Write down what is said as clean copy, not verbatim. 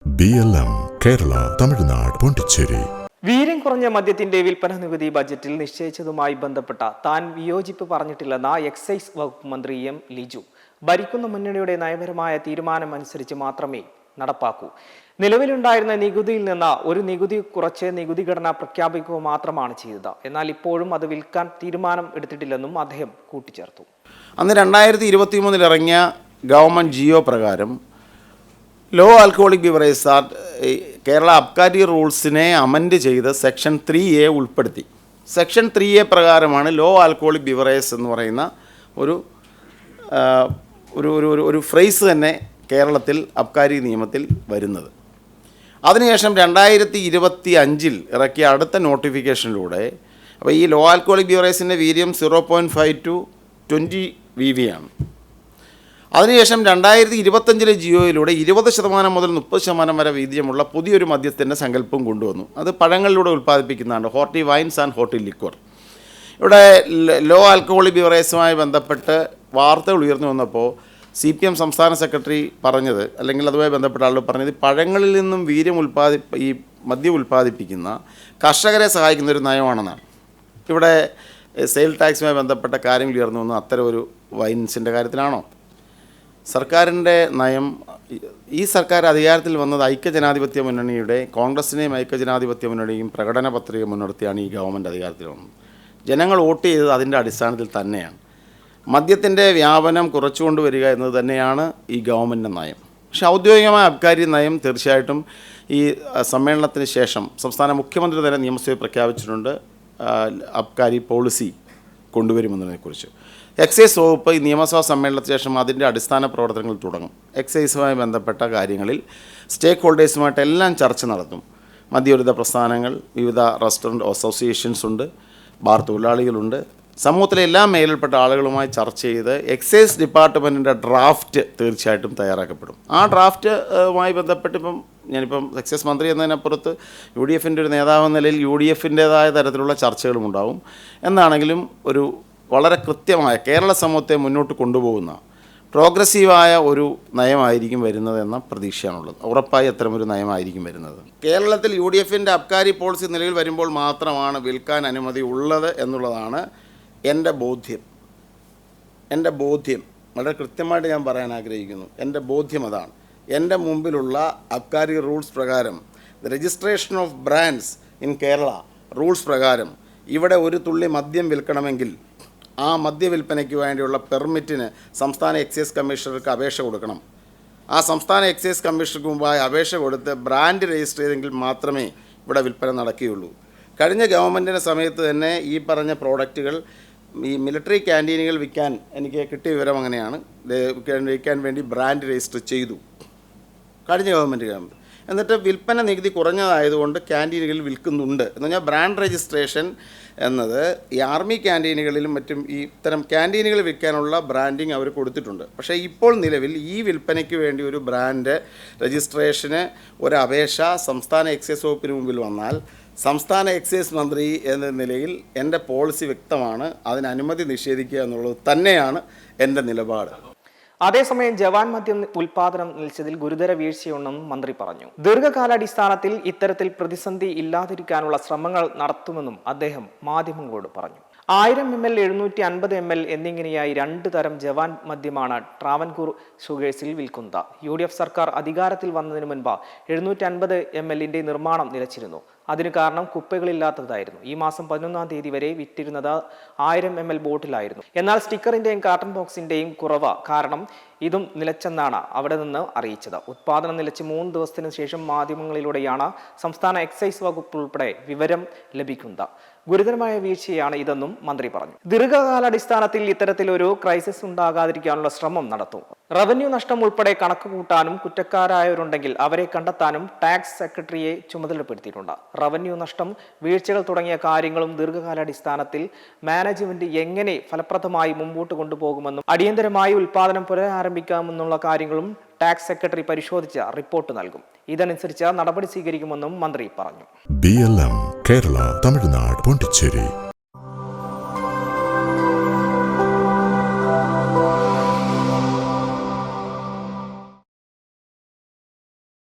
BLM Kerala Tamil Nadu Pondicherry. വീര്യം കുറഞ്ഞ മദ്യത്തിന്റെ വിൽപ്പന നികുതി ബജറ്റിൽ നിശ്ചയിച്ചതുമായി ബന്ധപ്പെട്ട താൻ വിയോജിപ്പ് പറഞ്ഞിട്ടില്ലെന്ന എക്സൈസ് വകുപ്പ് മന്ത്രി എം ലിജു ഭരിക്കുന്ന മുന്നണിയുടെ നയപരമായ തീരുമാനം അനുസരിച്ച് മാത്രമേ നടപ്പാക്കൂ. നിലവിലുണ്ടായിരുന്ന നികുതിയിൽ നിന്ന് ഒരു നികുതി കുറച്ച് നികുതി ഘടന പ്രഖ്യാപിക്കുക മാത്രമാണ് ചെയ്തത്. എന്നാൽ ഇപ്പോഴും അത് വിൽക്കാൻ തീരുമാനം എടുത്തിട്ടില്ലെന്നും അദ്ദേഹം കൂട്ടിച്ചേർത്തു. അന്ന് 2023 ഇറങ്ങിയ ഗവൺമെൻറ് ജിയോ പ്രകാരം low alcoholic beverage act Kerala അബ്കാരി റൂൾസിനെ അമെൻഡ് ചെയ്ത് സെക്ഷൻ 3A ഉൾപ്പെടുത്തി. സെക്ഷൻ 3A പ്രകാരമാണ് ലോ ആൽക്കഹോളിക് ബിവറേജ് എന്ന് പറയുന്ന ഒരു ഫ്രേസ് തന്നെ കേരളത്തിൽ അബ്കാരി നിയമത്തിൽ വരുന്നത്. അതിനുശേഷം 2025 ഇറക്കിയ അടുത്ത നോട്ടിഫിക്കേഷനിലൂടെ അപ്പോൾ ഈ ലോ ആൽക്കഹോളിക് ബിവറേജിൻ്റെ വീര്യം 0.5 to 20 VV ആണ്. അതിനുശേഷം 2025 ജിയോയിലൂടെ 20% മുതൽ 30% വരെ വീര്യമുള്ള പുതിയൊരു മദ്യത്തിൻ്റെ സങ്കല്പം കൊണ്ടുവന്നു. അത് പഴങ്ങളിലൂടെ ഉൽപ്പാദിപ്പിക്കുന്നതാണ്, horti wines and horti liquor. ഇവിടെ ലോ ആൽക്കഹോളിക് ബിവറേജുമായി ബന്ധപ്പെട്ട് വാർത്തകൾ ഉയർന്നു വന്നപ്പോൾ CPM സംസ്ഥാന സെക്രട്ടറി പറഞ്ഞത്, അല്ലെങ്കിൽ അതുമായി ബന്ധപ്പെട്ട ആളുകൾ പറഞ്ഞത്, പഴങ്ങളിൽ നിന്നും ഈ മദ്യം ഉൽപ്പാദിപ്പിക്കുന്ന കർഷകരെ സഹായിക്കുന്ന ഒരു നയമാണെന്നാണ്. ഇവിടെ സെയിൽ ടാക്സുമായി ബന്ധപ്പെട്ട കാര്യങ്ങൾ ഉയർന്നു വന്നു. അത്തരം ഒരു വൈൻസിൻ്റെ കാര്യത്തിലാണോ സർക്കാരിൻ്റെ നയം? ഈ സർക്കാർ അധികാരത്തിൽ വന്നത് ഐക്യജനാധിപത്യ മുന്നണിയുടെ, കോൺഗ്രസിനെയും ഐക്യജനാധിപത്യ മുന്നണിയും പ്രകടന പത്രിക മുൻനിർത്തിയാണ് ഈ ഗവൺമെൻറ് അധികാരത്തിൽ വന്നത്. ജനങ്ങൾ വോട്ട് ചെയ്തത് അതിൻ്റെ അടിസ്ഥാനത്തിൽ തന്നെയാണ്. മദ്യത്തിൻ്റെ വ്യാപനം കുറച്ചുകൊണ്ട് വരിക എന്നത് തന്നെയാണ് ഈ ഗവൺമെൻറ്റിൻ്റെ നയം. പക്ഷേ ഔദ്യോഗികമായ അബ്കാരി നയം തീർച്ചയായിട്ടും ഈ സമ്മേളനത്തിന് ശേഷം സംസ്ഥാന മുഖ്യമന്ത്രി തന്നെ നിയമസഭയിൽ പ്രഖ്യാപിച്ചിട്ടുണ്ട്. അബ്കാരി പോളിസി കൊണ്ടുവരുമെന്നതിനെക്കുറിച്ച് എക്സൈസ് വകുപ്പ് ഈ നിയമസഭാ സമ്മേളനത്തിന് ശേഷം അതിൻ്റെ അടിസ്ഥാന പ്രവർത്തനങ്ങൾ തുടങ്ങും. എക്സൈസുമായി ബന്ധപ്പെട്ട കാര്യങ്ങളിൽ സ്റ്റേക്ക് ഹോൾഡേഴ്സുമായിട്ടെല്ലാം ചർച്ച നടത്തും. മദ്യവിരുദ്ധ പ്രസ്ഥാനങ്ങൾ, വിവിധ റെസ്റ്റോറൻറ്റ് അസോസിയേഷൻസ് ഉണ്ട്, ബാർ തൊഴിലാളികളുണ്ട്, സമൂഹത്തിലെ എല്ലാ മേഖലയിൽപ്പെട്ട ആളുകളുമായി ചർച്ച ചെയ്ത് എക്സൈസ് ഡിപ്പാർട്ട്മെൻറ്റിൻ്റെ ഡ്രാഫ്റ്റ് തീർച്ചയായിട്ടും തയ്യാറാക്കപ്പെടും. ആ ഡ്രാഫ്റ്റുമായി ബന്ധപ്പെട്ട് ഞാനിപ്പം എക്സൈസ് മന്ത്രി എന്നതിനപ്പുറത്ത് UDFൻ്റെ ഒരു നേതാവെന്ന നിലയിൽ UDFൻ്റേതായ തരത്തിലുള്ള ചർച്ചകളും ഉണ്ടാവും. എന്നാണെങ്കിലും ഒരു വളരെ കൃത്യമായ കേരള സമൂഹത്തെ മുന്നോട്ട് കൊണ്ടുപോകുന്ന പ്രോഗ്രസീവായ ഒരു നയമായിരിക്കും വരുന്നതെന്ന പ്രതീക്ഷയാണുള്ളത്. ഉറപ്പായി അത്തരമൊരു നയമായിരിക്കും വരുന്നത്. കേരളത്തിൽ UDFൻ്റെ അബ്കാരി പോളിസി നിലവിൽ വരുമ്പോൾ മാത്രമാണ് വിൽക്കാൻ അനുമതി ഉള്ളത് എന്നുള്ളതാണ് എൻ്റെ ബോധ്യം. വളരെ കൃത്യമായിട്ട് ഞാൻ പറയാൻ ആഗ്രഹിക്കുന്നു. എൻ്റെ ബോധ്യം അതാണ്. എൻ്റെ മുമ്പിലുള്ള അബ്കാരി റൂൾസ് പ്രകാരം, registration of brands in Kerala rules പ്രകാരം ഇവിടെ ഒരു തുള്ളി മദ്യം വിൽക്കണമെങ്കിൽ ആ മദ്യവിൽപ്പനയ്ക്ക് വേണ്ടിയുള്ള പെർമിറ്റിന് സംസ്ഥാന എക്സൈസ് കമ്മീഷണർക്ക് അപേക്ഷ കൊടുക്കണം. ആ സംസ്ഥാന എക്സൈസ് കമ്മീഷണർക്ക് മുമ്പായി അപേക്ഷ കൊടുത്ത് ബ്രാൻഡ് രജിസ്റ്റർ ചെയ്തെങ്കിൽ മാത്രമേ ഇവിടെ വിൽപ്പന നടക്കുകയുള്ളൂ. കഴിഞ്ഞ ഗവൺമെൻറ്റിൻ്റെ സമയത്ത് തന്നെ ഈ പറഞ്ഞ പ്രോഡക്റ്റുകൾ ഈ മിലിറ്ററി ക്യാൻറ്റീനുകൾ വിൽക്കാൻ എനിക്ക് കിട്ടിയ വിവരം അങ്ങനെയാണ്, വിൽക്കാൻ വേണ്ടി ബ്രാൻഡ് രജിസ്റ്റർ ചെയ്തു കഴിഞ്ഞ ഗവൺമെൻറ്. എന്നിട്ട് വിൽപ്പന നികുതി കുറഞ്ഞതായതുകൊണ്ട് ക്യാൻറ്റീനുകളിൽ വിൽക്കുന്നുണ്ട്. എന്ന് പറഞ്ഞാൽ ബ്രാൻഡ് രജിസ്ട്രേഷൻ എന്നത് ഈ ആർമി ക്യാൻറ്റീനുകളിലും മറ്റും ഈ ഇത്തരം ക്യാൻറ്റീനുകൾ വിൽക്കാനുള്ള ബ്രാൻഡിങ് അവർ കൊടുത്തിട്ടുണ്ട്. പക്ഷേ ഇപ്പോൾ നിലവിൽ ഈ വിൽപ്പനയ്ക്ക് വേണ്ടി ഒരു ബ്രാൻഡ് രജിസ്ട്രേഷന് ഒരു അപേക്ഷ സംസ്ഥാന എക്സൈസ് വകുപ്പിന് മുമ്പിൽ വന്നാൽ സംസ്ഥാന എക്സൈസ് മന്ത്രി എന്ന നിലയിൽ എൻ്റെ പോളിസി വ്യക്തമാണ്. അതിന് അനുമതി നിഷേധിക്കുക എന്നുള്ളത് തന്നെയാണ് എൻ്റെ നിലപാട്. അതേസമയം ജവാൻ മദ്യം ഉൽപാദനം നിലച്ചതിൽ ഗുരുതര വീഴ്ചയുണ്ടെന്നും മന്ത്രി പറഞ്ഞു. ദീർഘകാലാടിസ്ഥാനത്തിൽ ഇത്തരത്തിൽ പ്രതിസന്ധി ഇല്ലാതിരിക്കാനുള്ള ശ്രമങ്ങൾ നടത്തുമെന്നും അദ്ദേഹം മാധ്യമങ്ങളോട് പറഞ്ഞു. 1000 ml, 750 ml എന്നിങ്ങനെയായി 2 തരം ജവാൻ മദ്യമാണ് ട്രാവൻകൂർ ഷുഗേഴ്സിൽ വിൽക്കുന്നത്. UDF സർക്കാർ അധികാരത്തിൽ വന്നതിന് മുൻപ് 750 ml നിർമ്മാണം നിലച്ചിരുന്നു. അതിന് കാരണം കുപ്പികളില്ലാത്തതായിരുന്നു. ഈ മാസം 11-ാം തീയതി വരെ വിറ്റിരുന്നത് 1000 ml ബോട്ടിലായിരുന്നു. എന്നാൽ സ്റ്റിക്കറിന്റെയും കാർട്ടൺ ബോക്സിന്റെയും കുറവ് കാരണം ഇതും നിലച്ചെന്നാണ് അവിടെ നിന്ന് അറിയിച്ചത്. ഉത്പാദനം നിലച്ച് 3 ദിവസത്തിന് ശേഷം മാധ്യമങ്ങളിലൂടെയാണ് സംസ്ഥാന എക്സൈസ് വകുപ്പ് ഉൾപ്പെടെ വിവരം ലഭിക്കുന്നത്. ഗുരുതരമായ വീഴ്ചയാണ് ഇതെന്നും മന്ത്രി പറഞ്ഞു. ദീർഘകാലാടിസ്ഥാനത്തിൽ ഇത്തരത്തിലൊരു ക്രൈസിസ് ഉണ്ടാകാതിരിക്കാനുള്ള ശ്രമം നടത്തും. റവന്യൂ നഷ്ടം ഉൾപ്പെടെ കണക്ക് കൂട്ടാനും കുറ്റക്കാരായവരുണ്ടെങ്കിൽ അവരെ കണ്ടെത്താനും ടാക്സ് സെക്രട്ടറിയെ ചുമതലപ്പെടുത്തിയിട്ടുണ്ട്. റവന്യൂ നഷ്ടം, വീഴ്ചകൾ തുടങ്ങിയ കാര്യങ്ങളും ദീർഘകാലാടിസ്ഥാനത്തിൽ മാനേജ്മെന്റ് എങ്ങനെ ഫലപ്രദമായി മുമ്പോട്ട് കൊണ്ടുപോകുമെന്നും അടിയന്തരമായി ഉൽപാദനം പുനരാരംഭിക്കാമെന്നുള്ള കാര്യങ്ങളും ടാക്സ് സെക്രട്ടറി പരിശോധിച്ച് റിപ്പോർട്ട് നൽകും. ഇതനുസരിച്ച് നടപടി സ്വീകരിക്കുമെന്നും മന്ത്രി പറഞ്ഞു. BLM കേരള തമിഴ്നാട് പോണ്ടിച്ചേരി.